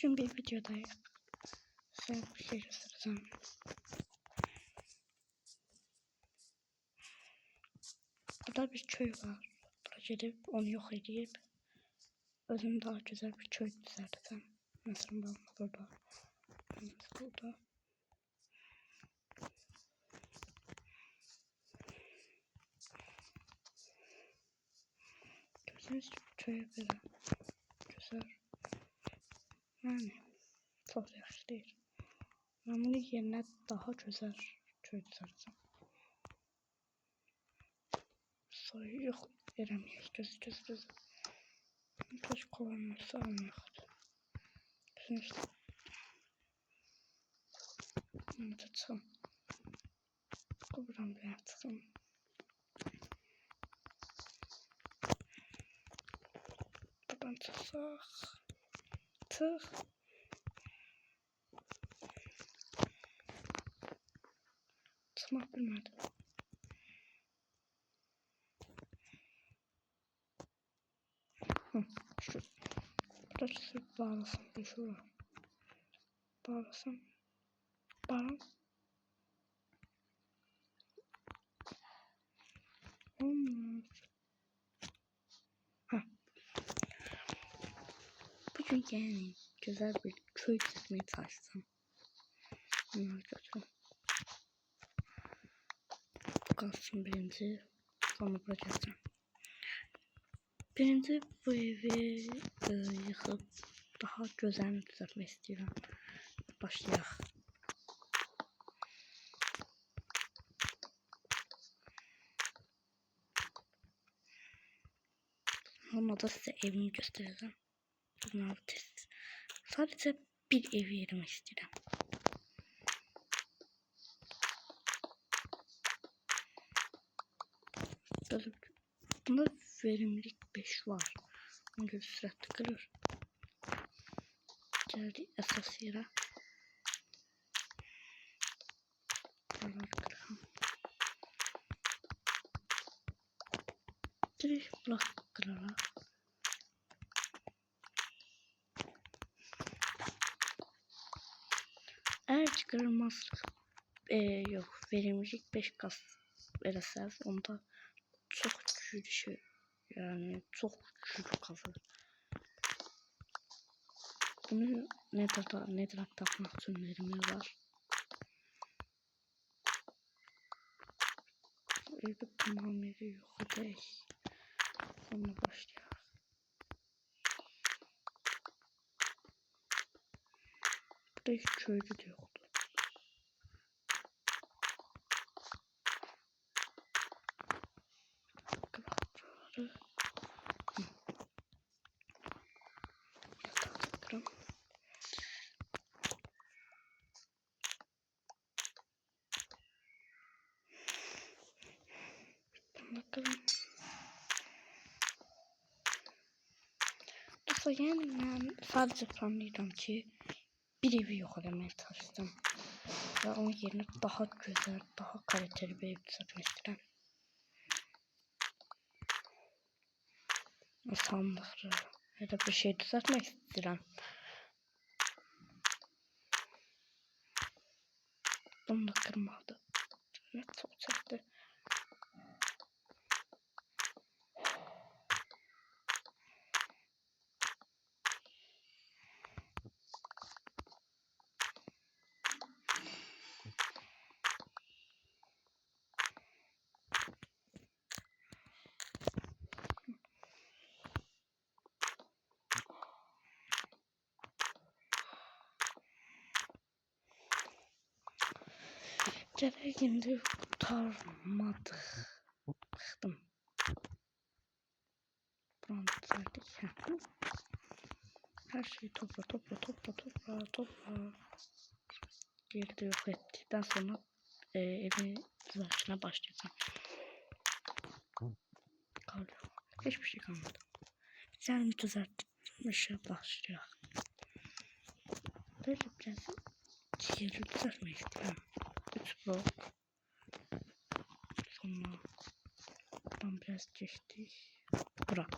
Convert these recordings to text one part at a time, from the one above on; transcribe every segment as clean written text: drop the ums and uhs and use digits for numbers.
Bugün bir videodayım. Size bir şey göstereceğim. Burada bir köy var. Buraya gelip onu yok edip özüm daha güzel bir köy düzelteceğim. Mesela ben burada. Burada. Gördüğünüz gibi köye böyle güzel. Yani çok yaxşı değil. Ben bunun yerine daha güzel köy düzelteceğim. Soyu yok veremeyek. Göz. Kaç kullanırsa almayaq. Bizim işte. Anlatacağım. Buradan bir yaptım. Buradan çıksak. Tık. Çıkmak bilmedim. Şu. Burada sırf bağlasam. Bir şuraya. Bağlasam. Bağlam. Olmaz. Bugün yani güzel bir köy çizmeye çalıştım. Bunlar kötü. Kalsın birinci. Sonra bırakacağım. Birinci bu evi yıkıp daha güzel düzeltmek istiyorum. Başlayalım. Olmadı size evimi göstereceğim. Bunlar test. Sadece bir ev yerime istedim. Bunda verimlilik 5 var. Ona göre sürekli kırır. Geldi esas yere. Buraları kıralım. Direkt blok kıralım. Eğer çıkarılmazlık yok verimlilik 5 kas verirseniz onda çok güçlü şey yani çok güçlü kazanır. Bunu nedir takmak için verimi var. Evi tamamıyla yok değil. Sonra başlayalım. Burada hiç köylü de yoktu. Buraları takırım. Bakalım. Yani ben sadece planlıyorum ki bir evi yok edemeye çalıştım. Ve onun yerine daha güzel, daha kaliteli bir ev düzeltmek istedim. Sandıkları ya da bir şey düzeltmek istedim. Bunu da kırmadı. Evet, çok çekti. Gereğinde kurtarmadık. Bıktım. Buranı düzelttik. Her şeyi topla. Geride yok ettikten sonra evin düzeltişine başlayacağım. Kalıyor. Hiçbir şey kalmadı. Güzel bir düzeltmişe başlıyor. Böyle biraz yeri düzeltmek istiyorum. 3 blok. Sonra buradan biraz geçtik. Bırak.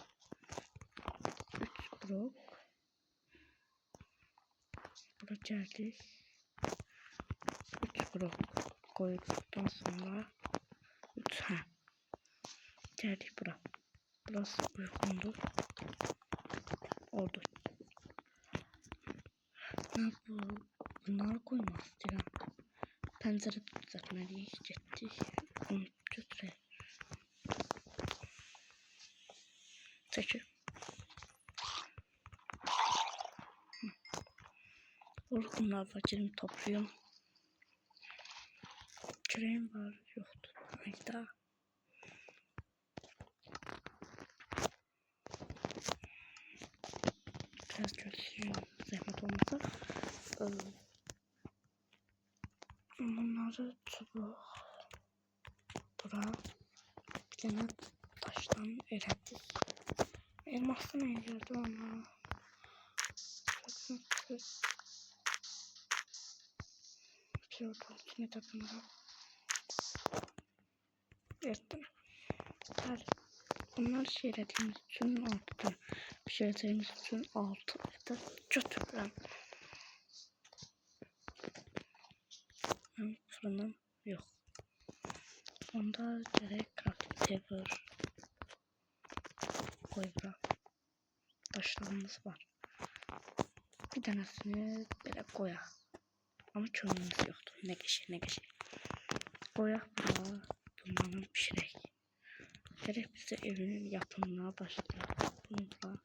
3 blok. Bura geldik. 3 blok koyduktan sonra 3 geldik bura. Burası uygundur. Oldu. Ben bunları koymak istiyorum. Pencere düzeltmeliyiz. Getdik. Onu götürək. Çəkir. Bunlar var. Gelin toplayayım. Küreğim var. Yoktu. Hayda. Biraz görsün. Zahmet olmasa. Bunları çubuk. Bura. Bir tane taştan erittik. Elmasını erirdi ama. Piyordum. İçine takımda. Erittim. Bunlar şeylediğimiz için altıda. Pişirdiğimiz için altı da götürürüm. Fırınım yok. Onda gerek crafting table koy bura. Taşlarımız var. Bir tanesini böyle koyak. Ama kömürümüz yoktu. Ne geçe. Koyak bura. Bunları pişirək. Gerek bize evinin yapımına başlayalım. Bunu bura.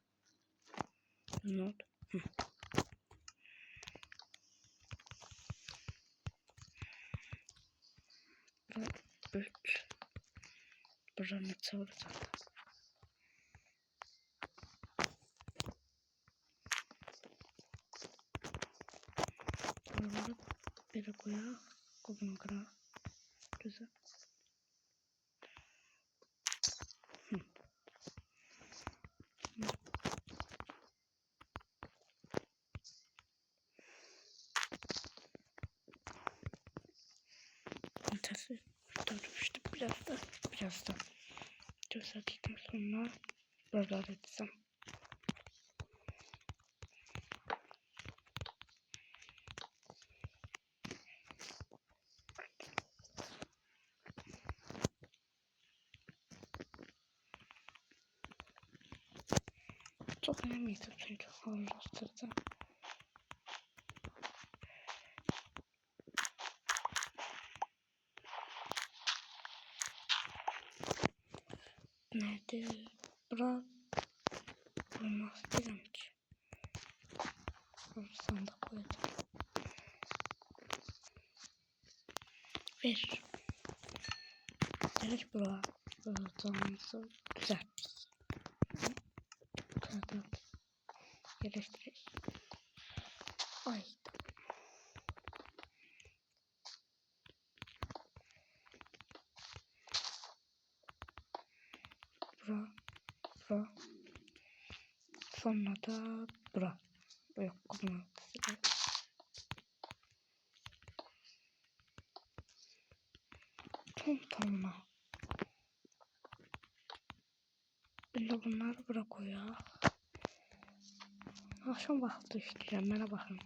Ne oldu? Bura 3. Bura neçə olacaq? Buraları belə qoyaq. Qubunu qıraq. Güzel. Ötesi. Durmuştu biraz da. Gösterdikten sonra buraları edeceğim. Çok önemliydi çünkü havalaştırdı. Nerede? Bura olmaz dedim ki. Burası sandık koyacağım. Ver. Gerek bura. Buradanımızı düzelttik. Kağıt yerleştirek. Ay. Bura. Sonra da bura. Yok bunu. Tonla. Şimdi bunları bura koyaq. Akşam vaxtı işləyirəm. Mənə baxın.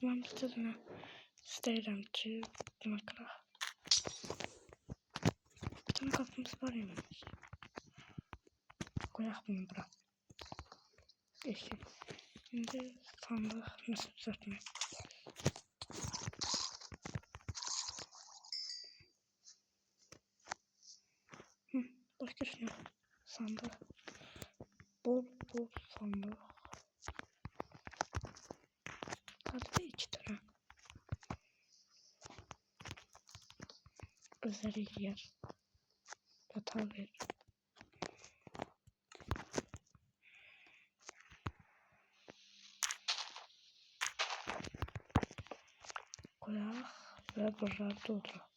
Mən bir istəyirəm ki, buna qıraq. Bir tane kapımız var imiş. Koyaq bunu bura. Eşik. Şimdi sandıq nasıl düzeltmək? Başka şey yok. Sandıq. Bol sandıq. Sadece 2 tane. Özel yer. Yatağı ver. Koyaq ve buraları dolduraq.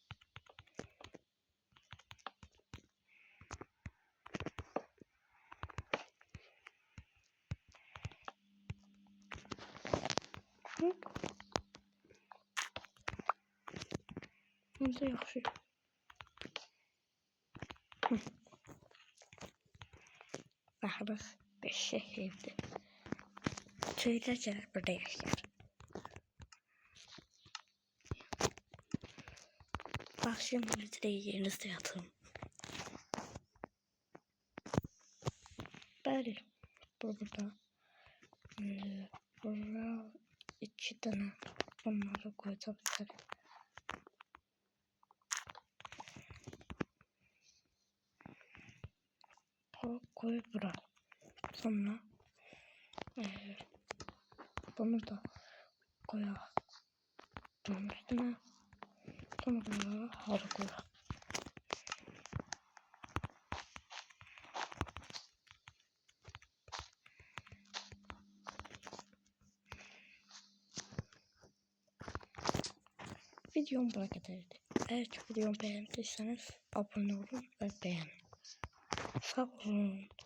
Evimizde yaxşı. Baxırıq, beşik evdir. Çöylər gəlir, burada yaşayır. Bax, şimdi bir de yerinizdə yatın. Bəli, burada. Burada 2 dənə bunları koyacağım içeri. Koy bura. Sonra bunu da koyalım bunun üstüne. Sonra bunu halı koyalım. Videom bura kadardı. Eğer ki videomu beğendiyseniz abone olun ve beğenin. Sağ olun.